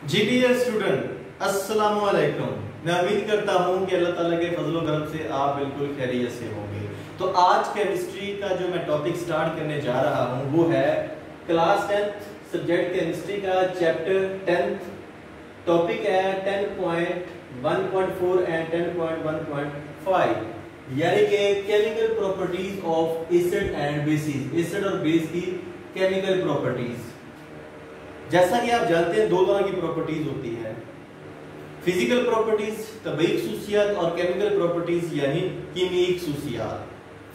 जी dear student, अस्सलाम वालेकुम। मैं उम्मीद करता हूँ कि अल्लाह ताला के फजल व करम से आप बिल्कुल खैरियत से होंगे। तो आज केमिस्ट्री का जो मैं टॉपिक स्टार्ट करने जा रहा हूँ वो है क्लास 10th सब्जेक्ट केमिस्ट्री का चैप्टर 10th। टॉपिक है 10.1.4 एंड 10.1.5 यानी कि chemical properties of acid and bases. Acid और बेस की केमिकल प्रॉपर्टीज। जैसा कि आप जानते हैं दो तरह की प्रॉपर्टीज होती है, फिजिकल प्रॉपर्टीज तबईक खसूसियात और केमिकल प्रॉपर्टीज यानी कीमियाई खसूसियात।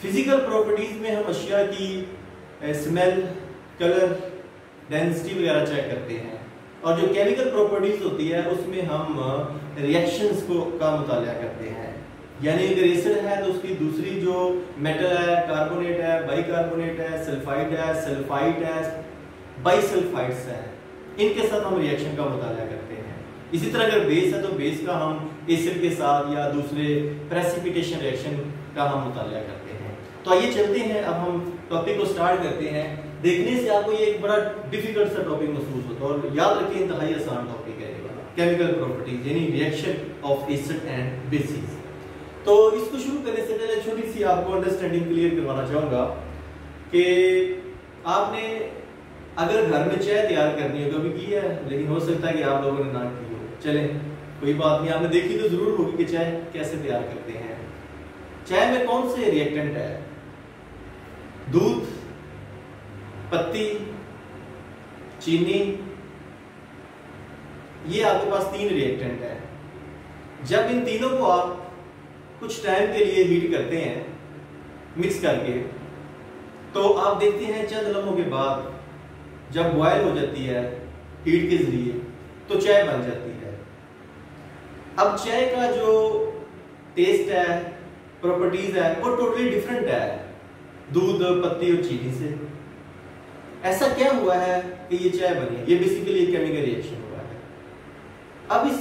फिजिकल प्रॉपर्टीज में हम अशिया की स्मेल, कलर, डेंसिटी वगैरह चेक करते हैं, और जो केमिकल प्रॉपर्टीज होती है उसमें हम रिएक्शंस को का मुताला करते हैं। यानी अगर एसिड है तो उसकी दूसरी जो मेटल है, कार्बोनेट है, बाइकार्बोनेट है, सल्फाइड है, सल्फाइड है, बाइसल्फाइड्स है, इनके साथ हम रिएक्शन का मुताला करते हैं। इसी तरह अगर बेस है तो बेस का हम एसिड के साथ या दूसरे प्रेसिपिटेशन रिएक्शन का हम मुताला करते हैं। तो आइए चलते हैं, अब हम टॉपिक को स्टार्ट करते हैं। देखने से आपको ये एक बड़ा डिफिकल्ट सा टॉपिक महसूस होता है, और याद रखिए इंतहाई आसान टॉपिक है केमिकल प्रॉपर्टीज यानी reaction of acid and bases. तो इसको शुरू करने से पहले छोटी सी आपको अंडरस्टैंडिंग क्लियर करवाना चाहूंगा कि आपने अगर घर में चाय तैयार करनी हो, कभी की है, लेकिन हो सकता है कि आप लोगों ने ना की हो। चले कोई बात नहीं, आपने देखी तो जरूर होगी कि चाय कैसे तैयार करते हैं। चाय में कौन से रिएक्टेंट है? दूध, पत्ती, चीनी, ये आपके पास तीन रिएक्टेंट है। जब इन तीनों को आप कुछ टाइम के लिए हीट करते हैं मिक्स करके, तो आप देखते हैं चंद लम्हों के बाद जब बॉयल हो जाती है हीट के जरिए तो चाय बन जाती है। अब चाय का जो टेस्ट है, प्रॉपर्टीज है, वो टोटली डिफरेंट है दूध, पत्ती और चीनी से। ऐसा क्या हुआ है कि ये चाय बनी? ये बेसिकली एक केमिकल रिएक्शन हुआ है। अब इस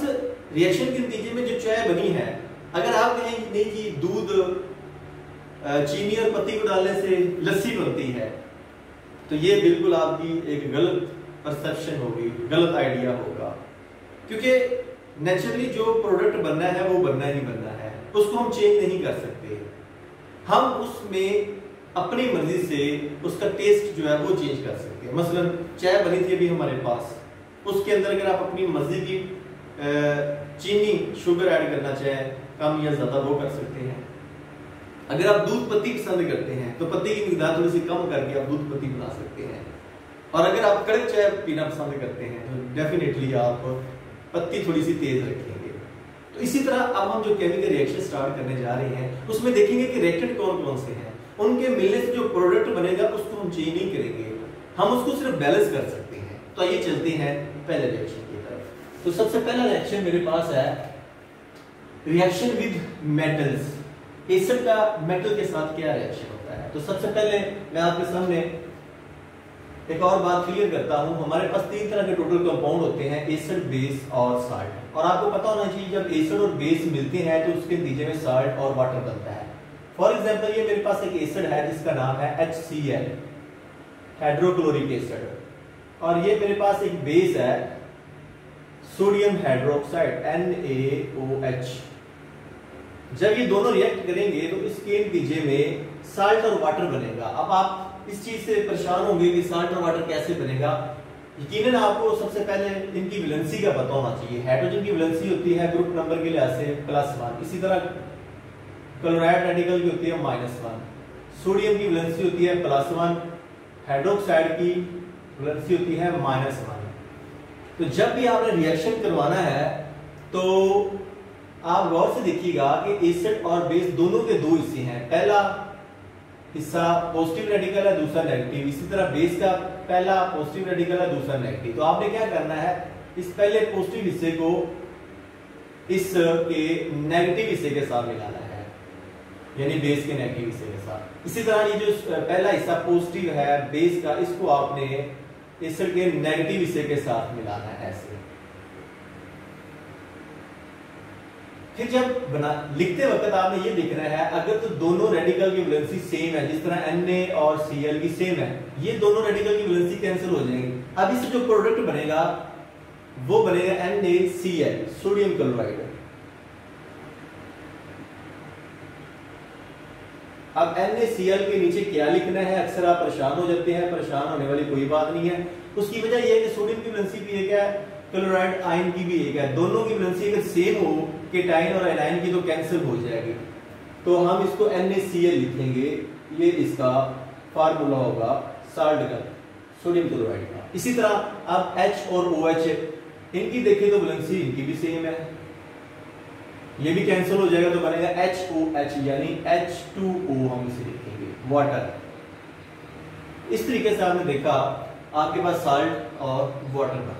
रिएक्शन के नतीजे में जो चाय बनी है, अगर आप कहें नहीं कि दूध, चीनी और पत्ती को डालने से लस्सी बनती है, तो ये बिल्कुल आपकी एक गलत परसेप्शन होगी, गलत आइडिया होगा। क्योंकि नेचुरली जो प्रोडक्ट बनना है वो बनना ही बनना है, उसको हम चेंज नहीं कर सकते। हम उसमें अपनी मर्जी से उसका टेस्ट जो है वो चेंज कर सकते हैं। मसलन चाय बनी थी अभी हमारे पास, उसके अंदर अगर आप अपनी मर्जी की चीनी, शुगर ऐड करना चाहें, कम या ज्यादा, वो कर सकते हैं। अगर आप दूध पत्ती पसंद करते हैं तो पत्ती की मिकदार थोड़ी सी कम करके आप दूध पत्ती बना सकते हैं। और अगर आप कड़क चाय पीना पसंद करते हैं तो डेफिनेटली आप पत्ती थोड़ी सी तेज रखेंगे। तो इसी तरह अब हम जो केमिकल रिएक्शन स्टार्ट करने जा रहे हैं उसमें देखेंगे कि रिएक्टेंट कौन कौन से हैं, उनके मिलने से जो प्रोडक्ट बनेगा उसको हम चेंज नहीं करेंगे, हम उसको सिर्फ बैलेंस कर सकते हैं। तो आइए चलते हैं पहले रिएक्शन की तरफ। तो सबसे पहला रिएक्शन मेरे पास है रिएक्शन विद मेटल्स। एसिड का मेटल के साथ क्या रिएक्शन होता है? तो सबसे पहले मैं आपके सामने एक और बात क्लियर करता हूं। हमारे पास तीन तरह के टोटल कंपाउंड होते हैं, एसिड, बेस और साल्ट। और आपको पता होना चाहिए जब एसिड और बेस मिलते हैं तो उसके नतीजे में साल्ट और वाटर बनता है। फॉर एग्जांपल ये मेरे पास एक एसिड है जिसका नाम है HCl, हाइड्रोक्लोरिक एसिड, और ये मेरे पास एक बेस है सोडियम हाइड्रोक्साइड NaOH। जब ये दोनों रिएक्ट करेंगे तो इसके नतीजे में साल्ट और वाटर बनेगा। अब आप इस चीज से परेशान होंगे कि साल्ट और वाटर कैसे बनेगा। यकीनन आपको सबसे पहले इनकी वैलेंसी का पता होना चाहिए। हाइड्रोजन की वैलेंसी होती है ग्रुप नंबर के लिहाज से +1, इसी तरह क्लोराइड रेडिकल की होती है -1, सोडियम की वैलेंसी होती है +1, हाइड्रोक्साइड की वैलेंसी होती है -1। तो जब भी आपने रिएक्शन करवाना है तो आप गौर से देखिएगा कि एसिड और बेस दोनों के दो हिस्से हैं। पहला हिस्सा पॉजिटिव रेडिकल है, दूसरा नेगेटिव। इसी तरह बेस का पहला पॉजिटिव रेडिकल है, दूसरा नेगेटिव। तो आपने क्या करना है, इस पहले पॉजिटिव हिस्से को इसके नेगेटिव हिस्से के साथ मिलाना है, यानी बेस के नेगेटिव हिस्से के साथ। इसी तरह ये जो पहला हिस्सा पॉजिटिव है बेस का, इसको आपने एसिड के नेगेटिव हिस्से के साथ मिलाना है ऐसे। फिर जब लिखते वक्त आपने ये देखना है, अगर तो दोनों रेडिकल की वैलेंसी सेम है, जिस तरह Na और Cl की सेम है, ये दोनों रेडिकल की वैलेंसी कैंसिल हो जाएंगी। अब इससे जो प्रोडक्ट बनेगा वो बनेगा NaCl, सोडियम क्लोराइड। अब NaCl के नीचे क्या लिखना है, अक्सर आप परेशान हो जाते हैं, परेशान होने वाली कोई बात नहीं है। उसकी वजह यह है कि सोडियम की वैलेंसी भी एक है, क्लोराइड आयन की भी एक है, दोनों की वैलेंसी अगर सेम हो केटाइन और एनाइन की तो कैंसिल हो जाएगी, तो हम इसको NaCl लिखेंगे, ये इसका फार्मूला होगा साल्ट का, सोडियम क्लोराइड का। इसी तरह अब H और OH इनकी देखें तो वैलेंसी इनकी भी सेम है, ये भी कैंसिल हो जाएगा तो बनेगा HOH यानी H2O हम इसे लिखेंगे, वाटर। इस तरीके से आपने देखा आपके पास साल्ट और वाटर का।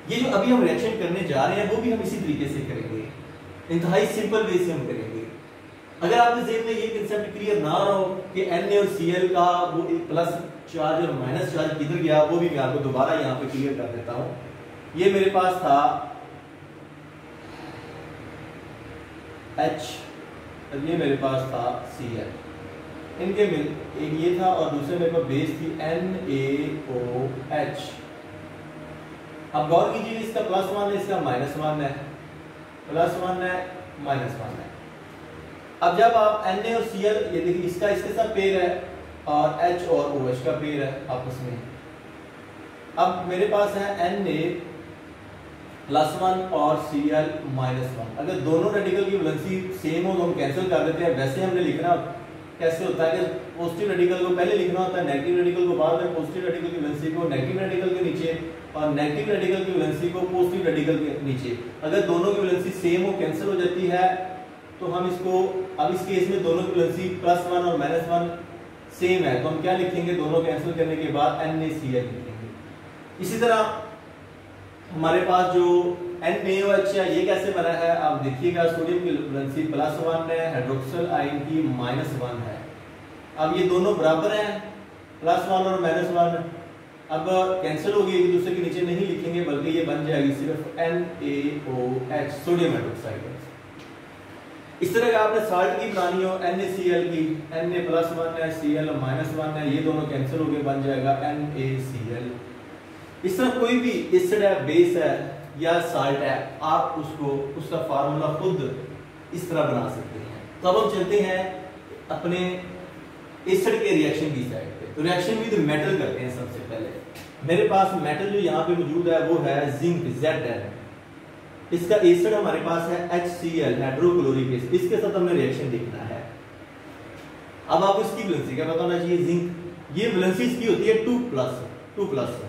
ये जो अभी हम रिएक्शन करने जा रहे हैं वो भी हम इसी तरीके से करेंगे, इंतहाई सिंपल वे से हम करेंगे। अगर आपके जेहन में ये कंसेप्ट क्लियर ना रहो कि Na और Cl का वो प्लस चार्ज और माइनस चार्ज किधर गया, वो भी मैं आपको दोबारा यहाँ पे क्लियर कर देता हूँ। ये मेरे पास था H, ये मेरे पास था Cl, इनके मिल एक ये था और दूसरे मेरे पास बेस थी NaOH। अब गौर कीजिए इसका +1 है, इसका -1 है, +1 है, -1 है। अब जब आप Na और Cl, ये देखिए इसका इसके साथ पेयर है और H और OH का पेयर है आपस में। अब मेरे पास है Na +1 और Cl -1। अगर दोनों रेडिकल की वैलेंसी सेम हो तो हम कैंसिल कर देते हैं। वैसे हमने लिखना कैसे होता है कि पॉजिटिव रेडिकल को पहले लिखना होता है, नेगेटिव रेडिकल को बाद में, पॉजिटिव रेडिकल की वैलेंसी को नेगेटिव रेडिकल के नीचे और नेगेटिव रेडिकल की वैलेंसी को पॉजिटिव रेडिकल के नीचे। अगर दोनों की वैलेंसी सेम हो कैंसिल हो जाती है तो हम इसको, अब इस केस में दोनों की वैलेंसी +1 और -1 सेम है तो हम क्या लिखेंगे, दोनों कैंसिल करने के बाद NaCl लिखेंगे। इसी तरह हमारे पास जो NaOH है ये कैसे बना है आप देखिएगा, सोडियम की वैलेंसी +1 है, हाइड्रोक्सिल आयन की -1 है। अब ये दोनों बराबर हैं, +1 और -1, अब कैंसिल हो गई, एक दूसरे के नीचे नहीं लिखेंगे बल्कि ये बन जाएगी सिर्फ NaOH, सोडियम हाइड्रोक्साइड। इस तरह का आपने साल्ट की बनानी हो NaCl की, Na +1 है, Cl -1 है, ये दोनों कैंसिल होकर बन जाएगा NaCl। इस तरह कोई भी एसिड है, बेस है या साल्ट है, आप उसको उसका फार्मूला खुद इस तरह बना सकते हैं। तो अब हम चलते हैं अपने एसिड के रिएक्शन की साइड पे। तो रिएक्शन विद मेटल करते हैं। सबसे पहले मेरे पास मेटल जो यहाँ पे मौजूद है वो है जिंक, Zn। इसका एसिड हमारे पास है HCl, हाइड्रोक्लोरिक एसिड। इसके साथ हमने रिएक्शन देखना है। अब आपको इसकी वैलेंसी क्या पता होना चाहिए, जिंक, ये वैलेंसी इसकी होती है 2+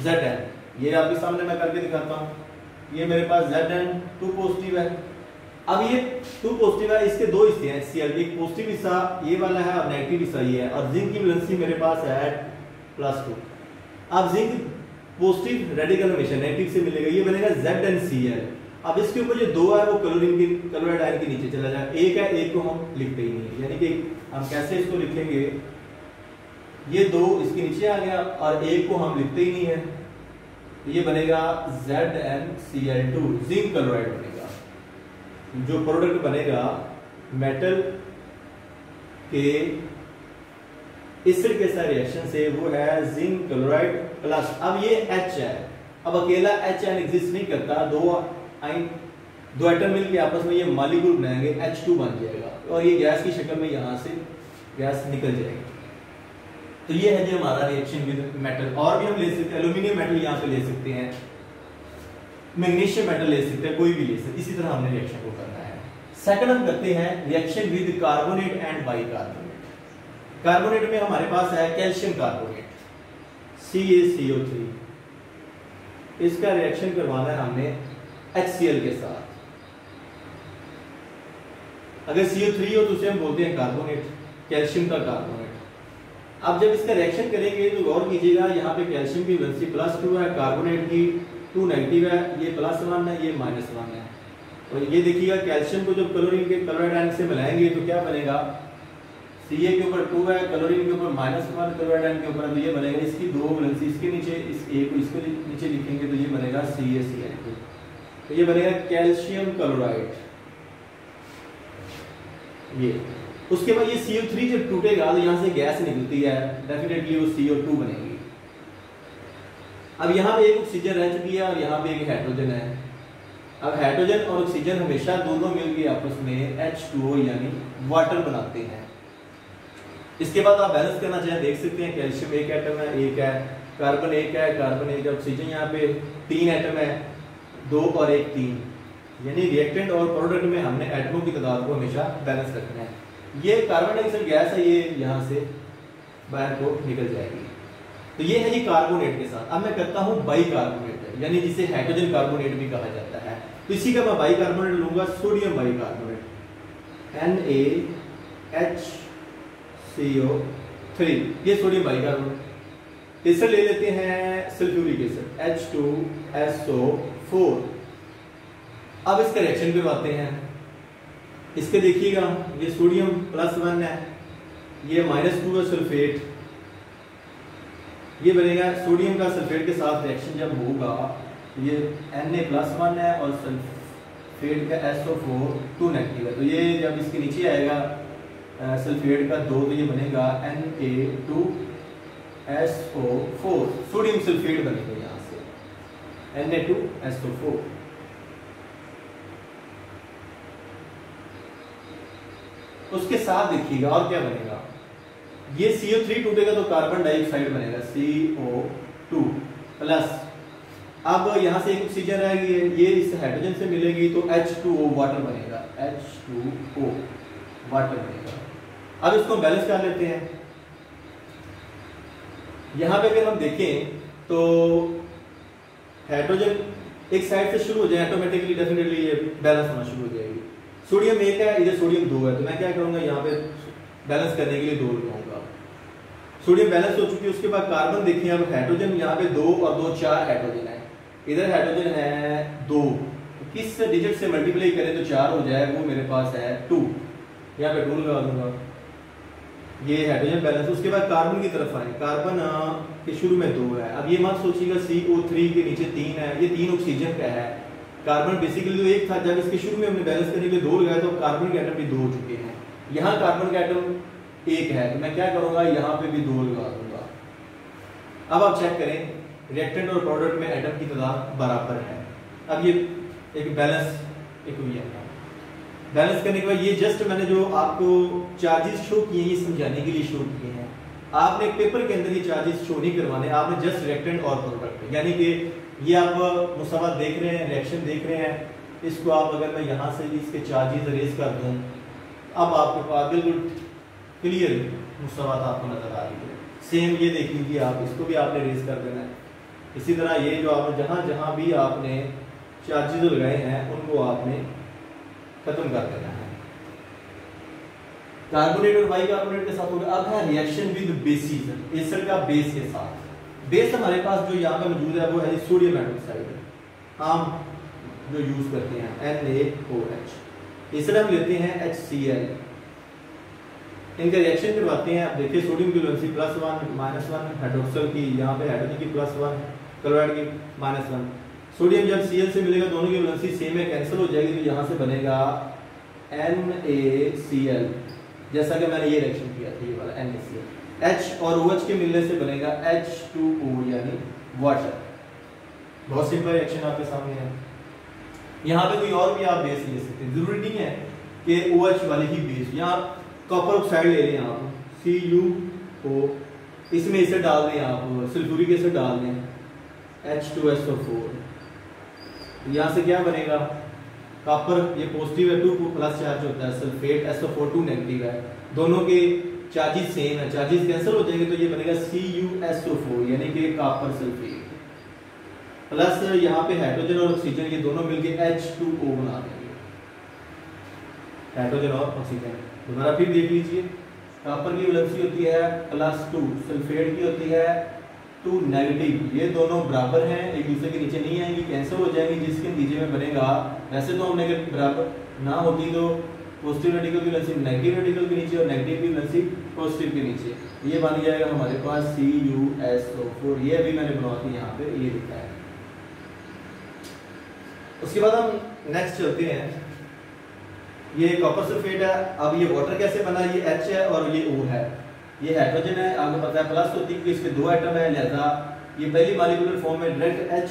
Zn। ये आपके सामने मैं करके दिखाता हूँ, ये मेरे पास Zn 2 पॉजिटिव है। अब ये 2 पॉजिटिव है, इसके दो हिस्से हैं Cl, एक पॉजिटिव हिस्सा ये वाला है और नेगेटिव हिस्सा ये है, और जिंक की वैलेंसी मेरे पास है +2। अब जिंक पॉजिटिव रेडिकल हमेशा नेगेटिव से मिलेगा, ये बनेगा ZnCl। अब इसके ऊपर जो 2 है वो क्लोराइड आयन के नीचे चला जाएगा, एक है, एक को हम लिखते ही नहीं, यानी कि हम कैसे इसको लिखेंगे, ये 2 इसके नीचे आ गया और एक को हम लिखते ही नहीं है, तो ये बनेगा ZnCl2, जिंक क्लोराइड बनेगा। जो प्रोडक्ट बनेगा मेटल के एसिड के साथ रिएक्शन से वो है जिंक क्लोराइड प्लस। अब ये H है, अब अकेला H आयन एग्जिस्ट नहीं करता, दो एटम मिलकर आपस में ये मॉलिक्यूल बनाएंगे, H2 बन जाएगा और ये गैस की शक्ल में यहां से गैस निकल जाएगी। तो ये है जो हमारा रिएक्शन विद मेटल। और भी हम ले सकते हैं, एल्यूमिनियम मेटल यहाँ पे ले सकते हैं, मैग्नीशियम मेटल ले सकते हैं, कोई भी ले सकते हैं। इसी तरह हमने रिएक्शन को करना है। सेकंड हम करते हैं reaction with carbonate and bicarbonate. Carbonate में हमारे पास है कैल्शियम कार्बोनेट CaCO3, इसका रिएक्शन करवाना है हमने HCl के साथ। अगर CO3 हो तो उसे हम बोलते हैं कार्बोनेट, कैल्शियम का कार्बोनेट। अब जब इसका रिएक्शन करेंगे तो गौर कीजिएगा, यहाँ पे कैल्शियम की वैलेंसी +2 है, कार्बोनेट की 2 नेगेटिव है, ये +1 है, ये -1 है। और ये देखिएगा कैल्शियम को जब क्लोराइड आयन से मिलाएंगे तो क्या बनेगा, Ca के ऊपर 2 है, क्लोरीन के ऊपर -1, क्लोराइड आयन के ऊपर, तो ये बनेगा इसकी 2 वैलेंसी, इसके नीचे इस A को इसके नीचे लिखेंगे तो ये बनेगा CaCl2, तो ये बनेगा कैल्शियम क्लोराइड। ये उसके बाद ये CO3 जब टूटेगा तो यहाँ से गैस निकलती है, डेफिनेटली वो CO2 बनेगी। अब यहाँ पे एक ऑक्सीजन रह चुकी है और यहाँ पे एक हाइड्रोजन है। अब हाइड्रोजन और ऑक्सीजन हमेशा दोनों मिलकर आपस में H2O यानी वाटर बनाते हैं। इसके बाद आप बैलेंस करना चाहें देख सकते हैं, कैल्शियम एक एटम है, एक है, कार्बन एक है, कार्बन एक है, ऑक्सीजन यहाँ पे 3 एटम है, 2 और 1 3, यानी रिएक्टेंट और प्रोडक्ट में हमने एटमों की तादाद को हमेशा बैलेंस रखना है। ये कार्बन डाइऑक्साइड गैस है, ये यहाँ से बाहर को निकल जाएगी। तो ये है जी कार्बोनेट के साथ। अब मैं करता हूँ बाई कार्बोनेट, यानी जिसे हाइड्रोजन कार्बोनेट भी कहा जाता है। तो इसी का मैं बाई कार्बोनेट लूंगा, सोडियम बाई कार्बोनेट NaHCO3, ये सोडियम बाई कार्बोनेट। तीसरा ले लेते हैं सल्फ्यूरिक एसिड H2SO4। अब इसका रिएक्शन पे आते हैं। इसके देखिएगा, ये सोडियम +1 है, ये -2 है सल्फेट, ये बनेगा सोडियम का सल्फेट के साथ रिएक्शन जब होगा, ये Na+1 है और सल्फेट का SO4 2 नेगेटिव है, तो ये जब इसके नीचे आएगा सल्फेट का 2, तो ये बनेगा Na2SO4, सोडियम सल्फेट बनेगा यहाँ से Na2SO4। उसके साथ देखिएगा और क्या बनेगा, ये CO3 टूटेगा तो कार्बन डाइऑक्साइड बनेगा CO2 प्लस। अब यहां से एक ऑक्सीजन रहेगी, ये इस हाइड्रोजन से मिलेगी तो H2O वाटर बनेगा, H2O वाटर बनेगा। अब इसको बैलेंस कर लेते हैं। यहां पे अगर हम देखें तो हाइड्रोजन एक साइड से शुरू हो जाए ऑटोमेटिकली, डेफिनेटली ये बैलेंस होना शुरू हो जाएगी। सोडियम 1 है, इधर सोडियम 2 है, तो मैं क्या करूंगा, यहाँ पे बैलेंस करने के लिए 2 लगाऊंगा। सोडियम बैलेंस हो चुकी है। उसके बाद कार्बन देखिए, अब हाइड्रोजन यहाँ पे 2 और 2 4 हाइड्रोजन है, इधर हाइड्रोजन है 2, तो किस डिजिट से मल्टीप्लाई करें तो 4 हो जाए, वो मेरे पास है 2, यहाँ पे 2 लगा दूंगा। ये हाइड्रोजन बैलेंस। उसके बाद कार्बन की तरफ आए, कार्बन के शुरू में 2 है। अब ये मत सोचिएगा CO3 के नीचे 3 है, ये 3 ऑक्सीजन का है। कार्बन बेसिकली तो 1 था, जब इसके शुरू में हमने बैलेंस करने के लिए 2 लगाया तो कार्बन के एटम भी 2 हो चुके हैं। यहाँ कार्बन का एटम 1 है, तो मैं क्या करूंगा, यहाँ पे भी 2 लगा दूंगा। अब आप चेक करें, रिएक्टेंट और प्रोडक्ट में एटम की तादाद बराबर है। अब ये एक बैलेंस इक्वेशन है। बैलेंस करने के बाद ये जस्ट मैंने जो आपको चार्जेस शो किए हैं, ये समझाने के लिए शो किए हैं। आपने एक पेपर के अंदर ये चार्जेस शो नहीं करवाने, आपने जस्ट रिएक्टेंट और प्रोडक्ट, यानी कि ये आप मुसावा देख रहे हैं, रिएक्शन देख रहे हैं, इसको आप अगर मैं यहाँ से इसके चार्जेस अरेज कर दूँ, अब आपके पास बिल्कुल क्लियर मुसावात आपको नजर आ रही है। सेम ये देख लीजिए, आप इसको भी आपने अरेज कर देना है। इसी तरह ये जो आपने जहाँ जहाँ भी आपने चार्जेस लगाए हैं उनको आपने खत्म कर देना है। कार्बोनेट और बाइकार्बोनेट के साथ हो गया। अब है रिएक्शन विद बेसिस, एसिड का बेस के साथ। बेस हमारे पास जो यहाँ पे मौजूद है वो है सोडियम हाइड्रोक्साइड, हम जो यूज करते हैं NaOH। तीसरा हम लेते हैं HCl, इनका रिएक्शन करवाते हैं। अब देखिए सोडियम की वैलेंसी +1 -1, हाइड्रोक्सल की यहाँ पे हाइड्रोजन की +1, क्लोराइड की -1। सोडियम जब Cl से मिलेगा दोनों की वैलेंसी सेम है, कैंसिल हो जाएगी, तो यहाँ से बनेगा NaCl, जैसा कि मैंने ये रिएक्शन किया था, ये वाला NaCl। H और OH के मिलने से बनेगा H2O यानी वाटर। बहुत सिंपल रिएक्शन आपके सामने है। यहाँ पे कोई और भी आप बेस ले सकते हैं, जरूरी नहीं है कि OH वाले ही बेस। यहाँ कॉपर ऑक्साइड ले लें आप, CuO, इसमें इसे डाल दें आप, सल्फ्यूरिक एसिड डाल दें H2SO4। यहाँ से क्या बनेगा, कॉपर ये पॉजिटिव है, 2 प्लस चार्ज होता है, सल्फेट SO4 2 नेगेटिव है, दोनों के चार्जेस सेम है, चार्जेस कैंसिल हो जाएंगे तो ये बनेगा CuSO4 यानी कि कॉपर सल्फेट प्लस यहाँ पे हाइड्रोजन और ऑक्सीजन, ये दोनों मिलके H2O बना देंगे, हाइड्रोजन और ऑक्सीजन। दोबारा फिर देख लीजिए, कॉपर की वैलेंसी होती है +2, सल्फेट की होती है 2 नेगेटिव, ये दोनों बराबर हैं, एक दूसरे के नीचे नहीं आएंगी, कैंसिल हो जाएंगी, जिसके नतीजे में बनेगा, वैसे तो हमने अगर बराबर ना होती तो पॉजिटिव रेडिकल की वैलेंसी नेगेटिव रेडिकल के नीचे और नेगेटिव की वैलेंसी पॉजिटिव के नीचे, ये बन जाएगा हमारे पास CuSO4। ये अभी मैंने बनवा दी यहाँ पे, ये लिखा है। उसके बाद हम नेक्स्ट चलते हैं, ये कॉपर सल्फेट है। अब ये वाटर कैसे बना, ये H है और ये O है, ये हाइड्रोजन है, आपको पता है प्लस होती है कि इसके 2 एटम है, लिहाजा ये पहली मॉलिक्यूलर फॉर्म में डायरेक्ट H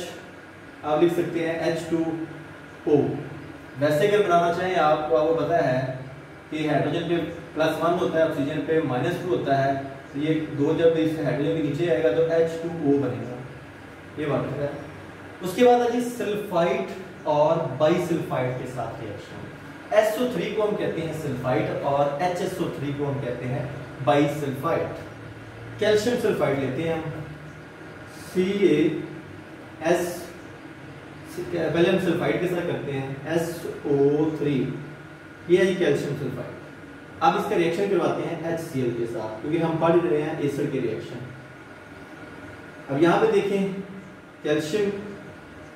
आप लिख सकते हैं H2O। वैसे अगर बनाना चाहें आपको पता है कि हाइड्रोजन पे +1 होता है, ऑक्सीजन पे -2 होता है, तो ये 2 जब इस हाइड्रोजन के नीचे आएगा तो H2O बनेगा, ये वाटर है। उसके बाद है जी सल्फाइड और बाइसल्फाइड के साथ रिएक्शन। SO3 को हम कहते हैं सल्फाइड और HSO3 को हम कहते हैं बाइसल्फाइड। कैल्शियम सल्फाइड लेते हैं हम CaS, पहले हम सल्फाइड के साथ करते हैं SO3, ये है जी कैल्शियम सल्फाइड। अब इसका रिएक्शन करवाते हैं HCl के साथ, क्योंकि हम पढ़ रहे हैं एसिड के रिएक्शन। अब यहाँ पे देखें कैल्शियम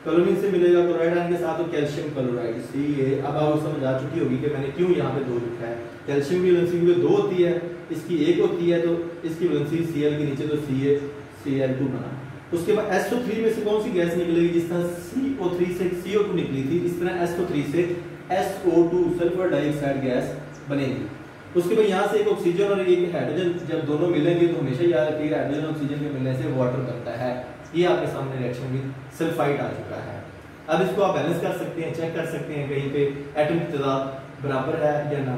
क्लोरीन से मिलेगा क्लोराइड आयन के साथ, तो कैल्शियम क्लोराइड Ca। अब आपको समझ आ चुकी होगी कि मैंने क्यों यहाँ पे 2 लिखा है। कैल्शियम की वैलेंसी 2 होती है, इसकी 1 होती है, तो इसकी वैलेंसी Cl के नीचे तो Cl2 बना। उसके बाद SO3 में से कौन सी गैस निकलेगी, जिस तरह CO3 से CO2 निकली थी, इस तरह SO3 से SO2 सल्फर डाइऑक्साइड गैस बनेगी। उसके बाद यहाँ से एक ऑक्सीजन और एक हाइड्रोजन जब दोनों मिलेंगे तो हमेशा याद रखिएगा हाइड्रोजन ऑक्सीजन के मिलने से वाटर बनता है। ये आपके सामने रिएक्शन में सल्फाइड आ चुका है। अब इसको आप बैलेंस कर सकते हैं, चेक कर सकते हैं कहीं पे एटम की तादाद बराबर है या ना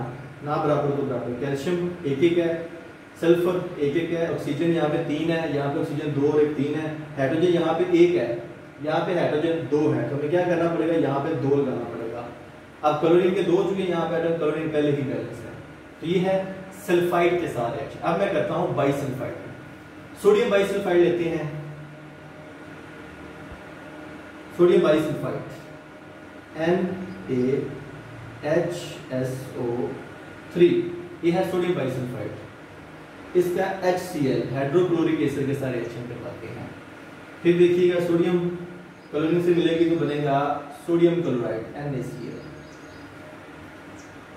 बराबर तो बराबर। कैल्शियम 1-1 है, सल्फर 1-1 है, ऑक्सीजन यहाँ पे 3 है, यहाँ पे ऑक्सीजन 2 और 1 3 है, हाइड्रोजन यहाँ पे 1 है, यहाँ पे हाइड्रोजन 2 है, तो हमें क्या करना पड़ेगा, यहाँ पे 2 लगाना पड़ेगा। अब क्लोरीन के 2 हो चुके, यहाँ पे क्लोरीन पहले ही बैलेंस है, तो ये है सल्फाइड के साथ रिएक्शन। अब मैं करता हूँ बाइसल्फाइड। सोडियम बाइसल्फाइड लेते हैं, सोडियम बाइसल्फाइड NaHSO3, ये है सोडियम बाइसल्फाइड। इसका HCl हाइड्रोक्लोरिक एसिड के साथ रिएक्शन करवाते हैं। फिर देखिएगा सोडियम क्लोरीन से मिलेगी तो बनेगा सोडियम क्लोराइड NaCl।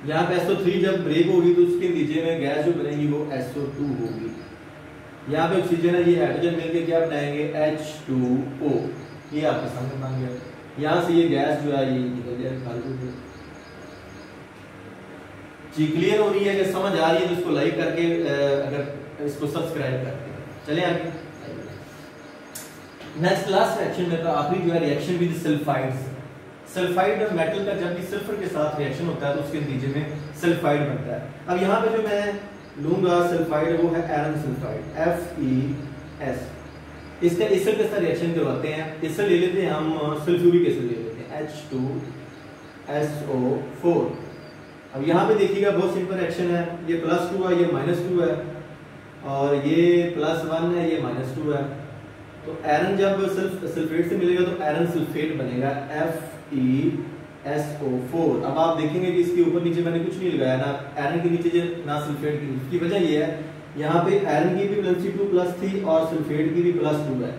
यहाँ पे SO3 जब ब्रेक होगी तो उसके नीचे में गैस जो बनेगी वो SO2 होगी। यहाँ पे ऑक्सीजन है, ये हाइड्रोजन मिलकर क्या बनाएंगे H2O, ये आपके सामने बन गया। यहाँ से ये गैस जो है ये निकल जाएगा। जी क्लियर हो रही है कि समझ आ रही है, तो इसको लाइक करके अगर इसको सब्सक्राइब करते हैं। चले आगे नेक्स्ट लास्ट रिएक्शन में, तो आखिरी जो है reaction with sulphides. Sulphide metal का जब भी सल्फर के साथ रिएक्शन होता है तो उसके नतीजे में सल्फाइड बनता है। अब यहाँ पे जो मैं लूंगा सल्फाइड वो है आयरन सल्फाइड FeS। इसका एसिड के साथ रिएक्शन करवाते हैं। एसिड ले लेते हैं हम, सल्फ्यूरिक एसिड ले लेते हैं H2SO4। अब यहाँ पे देखिएगा बहुत सिंपल रिएक्शन है, ये +2 है, ये -2 है, और ये +1 है, ये -2 है। तो आयरन जब सल्फेट से मिलेगा तो आयरन सल्फेट बनेगा FeSO4। अब आप देखेंगे कि इसके ऊपर नीचे मैंने कुछ नहीं लगाया, ना आयरन के नीचे ना सल्फेट की। इसकी वजह ये है यहाँ पे आयरन की भी वैलेंसी 2+ थी और सल्फेट की भी +2 है,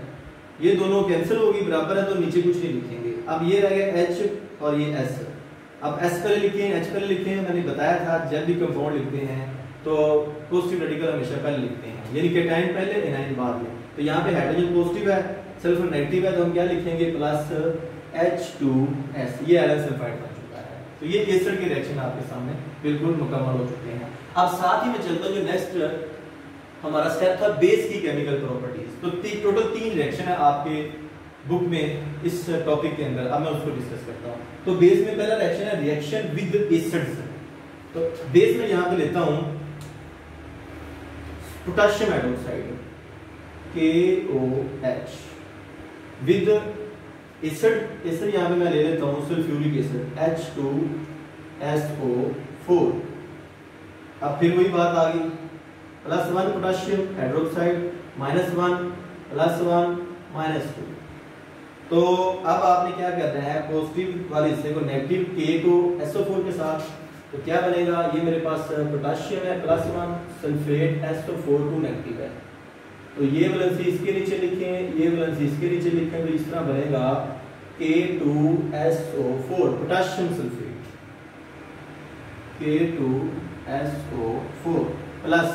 ये दोनों कैंसिल होगी, बराबर है, तो नीचे कुछ नहीं लिखेंगे। अब ये रह गया H और ये S। अब S पहले लिखे, H पहले लिखे, मैंने बताया था जब भी कंपाउंड लिखते हैं तो पॉजिटिव रेडिकल हमेशा पहले लिखते हैं, यानी कैटायन पहले एनायन बाद में। तो यहाँ पे हाइड्रोजन पॉजिटिव है, सल्फर नेगेटिव है, तो हम क्या लिखेंगे +H2S। ये आयरन सल्फाइड बन चुका है। तो ये एसिड के रिएक्शन आपके सामने बिल्कुल मुकम्मल हो चुके हैं। अब साथ ही में चलता हूं, जो नेक्स्ट हमारा स्टेप था बेस की केमिकल प्रॉपर्टीज। तो टोटल 3 रिएक्शन है आपके बुक में इस टॉपिक के अंदर। अब मैं उसको डिस्कस करता हूं। तो बेस में पहला रिएक्शन है रिएक्शन विद एसिड्स। तो बेस में यहां पे लेता हूं potassium hydroxide KOH with acid. Acid यहां पे मैं ले लेता हूं सल्फ्यूरिक एसिड H2SO4। अब फिर वही बात आ गई, +1 पोटेशियम हाइड्रोक्साइड, -1 +1 -2। तो अब आपने क्या करना है, पॉजिटिव वाले हिस्से को नेगेटिव K को SO4 के साथ, तो क्या बनेगा, ये मेरे पास पोटेशियम है +1, सल्फेट SO4 नेगेटिव है, तो ये वैलेंसी इसके नीचे लिखें, ये वैलेंसी इसके नीचे लिखें, तो इस तरह बनेगा K2SO4 potassium sulphate K2SO4 plus.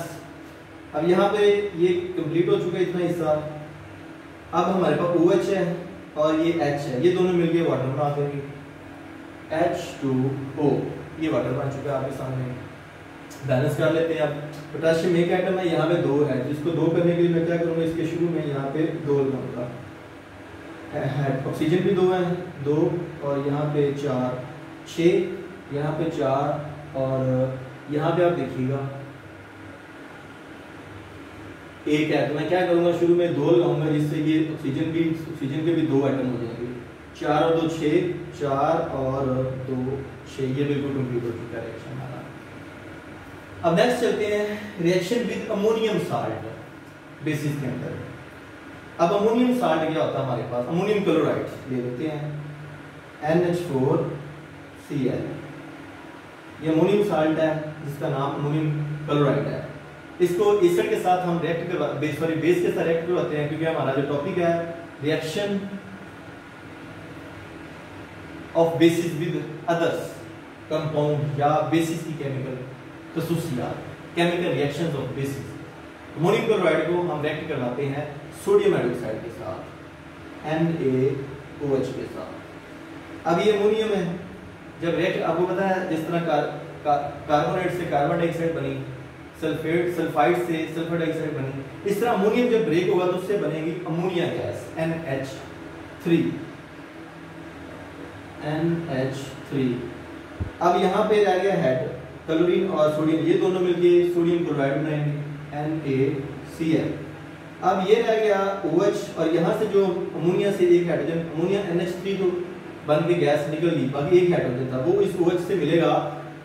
अब यहाँ पे ये कंप्लीट हो चुका है इतना हिस्सा। अब हमारे पास OH है और ये H है, ये दोनों मिलके वाटर बना देंगे H2O। ये वाटर बन चुका है आपके सामने। बैलेंस कर लेते हैं। अब पोटेशियम एक एटम है, यहाँ पे 2 है, जिसको 2 करने के लिए मैं क्या करूँगा, इसके शुरू में यहाँ पे 2 लगाऊंगा। ऑक्सीजन भी 2 है, 2 और यहाँ पे 4, 6, यहाँ पे 4 और यहाँ पे आप देखिएगा 1 है। तो मैं क्या करूँगा, शुरू में 2 लगाऊंगा, जिससे ये ऑक्सीजन के भी 2 एटम हो जाएंगे। 4 और 2 6, 4 और 2 6, ये बिल्कुल कंप्लीट हो चुका है रिएक्शन हमारा। अब नेक्स्ट चलते हैं reaction with ammonium salt basis के अंदर। अब अमोनियम साल्ट क्या होता है हमारे पास, अमोनियम क्लोराइड ले लेते हैं, NH4Cl। ये अमोनियम साल्ट है जिसका नाम अमोनियम क्लोराइड है। इसको एसिड के साथ हम बेस के साथ रिएक्ट करवाते हैं, क्योंकि हमारा जो टॉपिक है reaction of bases with others compound या बेसिस की केमिकल खसूसियात, chemical reactions of bases. Ammonium chloride को हम रिएक्ट करवाते हैं सोडियम हाइड्रोक्साइड के साथ, NaOH के साथ। अब ये अमोनियम है, जब रिएक्ट आपको पता है जिस तरह कार्बोनेट से कार्बन डाइऑक्साइड बनी, सल्फाइड से सल्फर डाइऑक्साइड बनी, इस तरह अमोनियम जब ब्रेक होगा तो उससे बनेगी अमोनिया गैस NH3। अब यहाँ पे रह गया हेड, क्लोरीन और सोडियम, ये दोनों मिलके सोडियम क्लोराइड बनाएंगे NaCl। अब ये रह गया OH और यहाँ से जो अमोनिया से एक हाइड्रोजन, अमोनिया NH3 तो बन के गैस निकल गई, बाकी एक हाइड्रोजन था, वो इस OH से मिलेगा।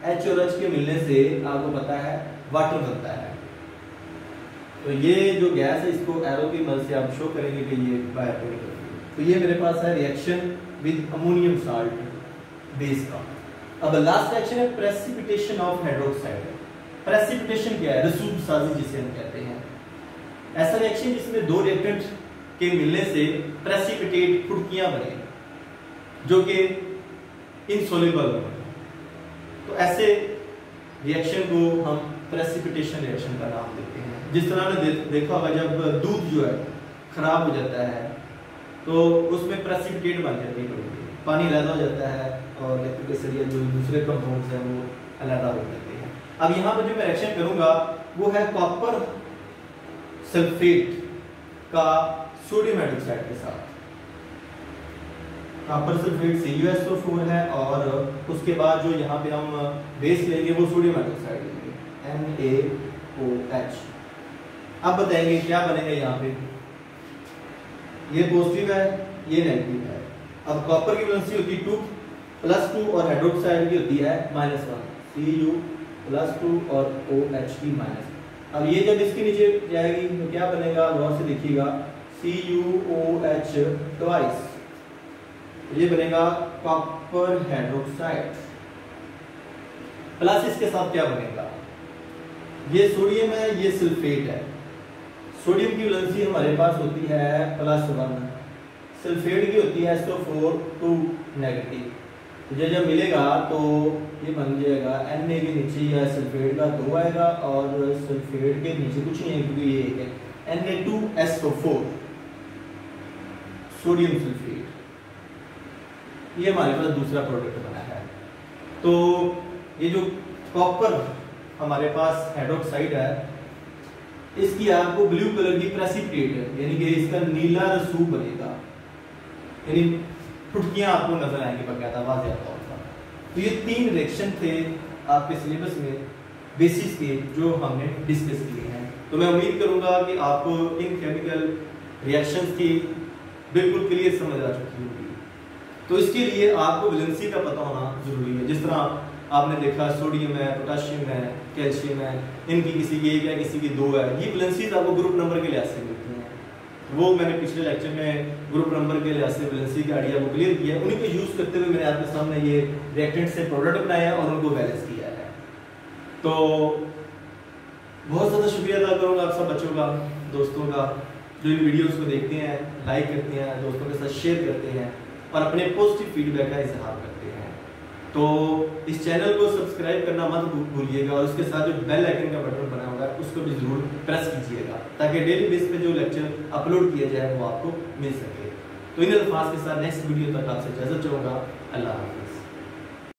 H और H के मिलने से आपको पता है वाटर बनता है। तो ये जो गैस है इसको एरो की मदद से आप शो करेंगे कि ये बाहर निकल गई। तो ये मेरे पास है reaction with ammonium salt base का। अब लास्ट रिएक्शन है प्रेसिपिटेशन ऑफ हाइड्रोक्साइड। प्रेसिपिटेशन क्या है, रसूख साजी जिसे हम कहते हैं। ऐसा रिएक्शन जिसमें 2 रिएक्टेंट के मिलने से प्रेसिपिटेट फुटकियां बने जो कि इनसोल्युबल हो। तो ऐसे रिएक्शन को हम प्रेसिपिटेशन रिएक्शन का नाम देते हैं। जिस तरह ने देखा होगा जब दूध जो है खराब हो जाता है तो उसमें प्रेसिपिटेट बन जाती है, पानी अलग हो जाता है और लैक्टिक एसिड या जो दूसरे कंपाउंड्स हैं वो अलग हो जाते हैं। अब यहाँ पर जो मैं रिएक्शन करूंगा वो है कॉपर सल्फेट का सोडियम हाइड्रोक्साइड के साथ। कॉपर सल्फेट CuSO4 है और उसके बाद जो यहाँ पे हम बेस लेंगे वो सोडियम हाइड्रोक्साइड लेंगे NaOH। अब बताएंगे क्या बनेगा, यहाँ पे ये पॉजिटिव है, ये नेगेटिव है। अब कॉपर की वैलेंसी होती है 2+2 और हाइड्रोक्साइड की होती है -1, Cu+2 और OH की -। अब ये जब इसके नीचे जाएगी तो क्या बनेगा, गौर से देखिएगा, CuOH ट्वाइस, ये बनेगा कॉपर हाइड्रोक्साइड। प्लस इसके साथ क्या बनेगा, ये सोडियम है, ये सल्फेट है। सोडियम की वैलेंसी हमारे पास होती है +1, सल्फेट की होती है SO4 2 नेगेटिव। तो जब मिलेगा तो ये बन जाएगा Na के नीचे या सल्फेट का 2 आएगा और सल्फेट के नीचे कुछ नहीं है क्योंकि ये एक है Na2SO4 सोडियम सल्फेट। ये हमारे पास दूसरा प्रोडक्ट बना है। तो ये जो कॉपर हमारे पास हाइड्रोक्साइड है इसकी आपको ब्लू कलर की प्रेसिपिटेट है, यानी कि इसका नीला रसूख बनेगा, यानी फुटकियां आपको नजर आएंगी बकायदा वाज़ेह तौर पर। तो ये 3 रिएक्शन थे आपके सिलेबस में बेसिस के जो हमने डिस्कस किए हैं। तो मैं उम्मीद करूंगा कि आपको इन केमिकल रिएक्शंस की बिल्कुल क्लियर समझ आ चुकी होगी। तो इसके लिए आपको वैलेंसी का पता होना जरूरी है। जिस तरह आपने देखा सोडियम है, पोटेशियम है, कैल्शियम है, इनकी किसी की 1 है किसी की 2 है, ये वैलेंसीज आपको ग्रुप नंबर के लिहाज से मिलती हैं। वो मैंने पिछले लेक्चर में ग्रुप नंबर के लिहाज से वैलेंसी के आइडिया को क्लियर किया, उन्हीं को यूज करते हुए मैंने आपके सामने ये रिएक्टेंट से प्रोडक्ट बनाया और उनको बैलेंस किया है। तो बहुत ज़्यादा शुक्रिया अदा करूँगा आप सब बच्चों का, दोस्तों का, जो इन वीडियोज़ को देखते हैं, लाइक करते हैं, दोस्तों के साथ शेयर करते हैं और अपने पॉजिटिव फीडबैक का इजहार करते हैं। तो इस चैनल को सब्सक्राइब करना मत भूलिएगा और उसके साथ जो बेल आइकन का बटन बना हुआ है उसको भी जरूर प्रेस कीजिएगा ताकि डेली बेस पे जो लेक्चर अपलोड किया जाए वो आपको मिल सके। तो इन अल्फाज के साथ नेक्स्ट वीडियो तक आपसे इजाजत चाहूँगा। अल्लाह हाफ़िज़।